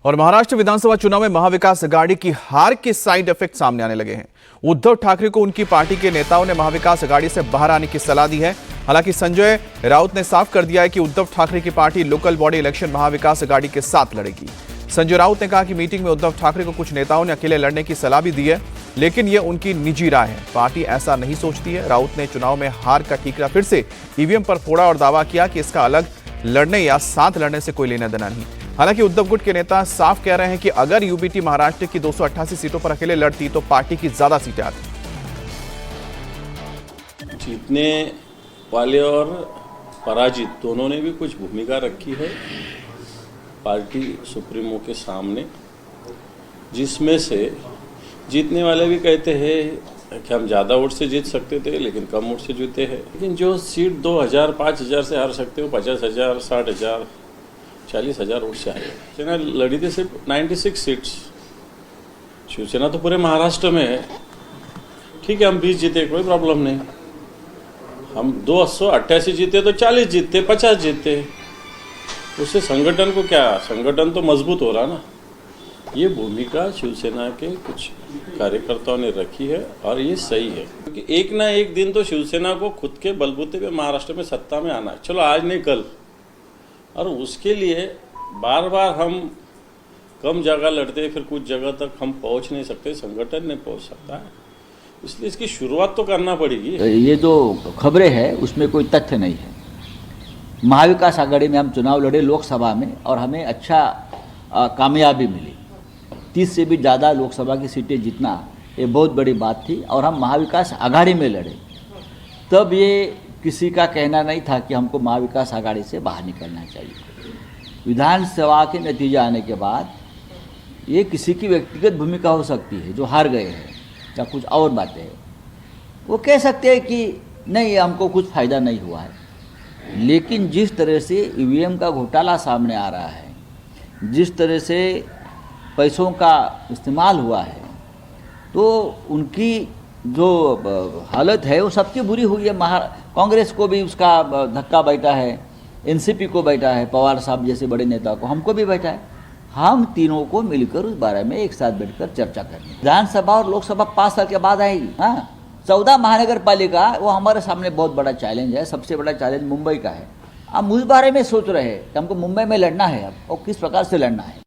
और महाराष्ट्र विधानसभा चुनाव में महाविकास अघाड़ी की हार के साइड इफेक्ट सामने आने लगे हैं। उद्धव ठाकरे को उनकी पार्टी के नेताओं ने महाविकास अघाड़ी से बाहर आने की सलाह दी है। हालांकि संजय राउत ने साफ कर दिया है कि उद्धव ठाकरे की party local body election Maha Vikas Aghadi के साथ लड़ेगी। संजय राउत ने कहा कि मीटिंग में उद्धव ठाकरे को कुछ नेताओं ने अकेले लड़ने की सलाह भी दी है, लेकिन ये उनकी निजी राय है। पार्टी ऐसा नहीं सोचती है। राउत ने चुनाव में हार का ठीकरा फिर से ईवीएम पर फोड़ा और दावा किया कि इसका अलग लड़ने या साथ लड़ने से कोई लेना देना नहीं। हालांकि उद्धव गुट के नेता साफ कह रहे हैं कि अगर यूबीटी महाराष्ट्र की 288 सीटों पर अकेले लड़ती तो पार्टी की ज्यादा सीटें आती। जीतने वाले और पराजित दोनों ने भी कुछ भूमिका रखी है पार्टी सुप्रीमो के सामने, जिसमें से जीतने वाले भी कहते हैं कि हम ज़्यादा वोट से जीत सकते थे लेकिन कम वोट से जीते हैं। लेकिन जो सीट 2000 5000 से हार सकते हो 50,000 60,000 40,000 वोट से आए। शिवसेना लड़ी थी सिर्फ 96 सीट्स। शिवसेना तो पूरे महाराष्ट्र में है। ठीक है, हम 20 जीते, कोई प्रॉब्लम नहीं। हम 288 जीते तो 40 जीतते, 50 जीतते, उससे संगठन को क्या, संगठन तो मजबूत हो रहा ना। ये भूमिका शिवसेना के कुछ कार्यकर्ताओं ने रखी है और ये सही है, क्योंकि एक ना एक दिन तो शिवसेना को खुद के बलबूते पे महाराष्ट्र में सत्ता में आना है। चलो आज नहीं कल, और उसके लिए बार बार हम कम जगह लड़ते, फिर कुछ जगह तक हम पहुंच नहीं सकते, संगठन नहीं पहुंच सकता है। इसलिए इसकी शुरुआत तो करना पड़ेगी। ये जो खबरें हैं उसमें कोई तथ्य नहीं है। महाविकास आघाड़ी में हम चुनाव लड़े लोकसभा में और हमें अच्छा कामयाबी मिली। 30 से भी ज़्यादा लोकसभा की सीटें जीतना ये बहुत बड़ी बात थी और हम महाविकास आघाड़ी में लड़े। तब ये किसी का कहना नहीं था कि हमको महाविकास आघाड़ी से बाहर निकलना चाहिए। विधानसभा के नतीजे आने के बाद ये किसी की व्यक्तिगत भूमिका हो सकती है, जो हार गए हैं या कुछ और बातें हैं, वो कह सकते हैं कि नहीं हमको कुछ फ़ायदा नहीं हुआ है। लेकिन जिस तरह से ईवीएम का घोटाला सामने आ रहा है, जिस तरह से पैसों का इस्तेमाल हुआ है, तो उनकी जो हालत है वो सबकी बुरी हुई है। कांग्रेस को भी उसका धक्का बैठा है, एनसीपी को बैठा है, पवार साहब जैसे बड़े नेता को, हमको भी बैठा है। हम तीनों को मिलकर उस बारे में एक साथ बैठकर चर्चा करनी। विधानसभा और लोकसभा 5 साल के बाद आएगी। हाँ, 14 महानगर पालिका वो हमारे सामने बहुत बड़ा चैलेंज है। सबसे बड़ा चैलेंज मुंबई का है। हम उस बारे में सोच रहे हैं कि हमको मुंबई में लड़ना है अब और किस प्रकार से लड़ना है।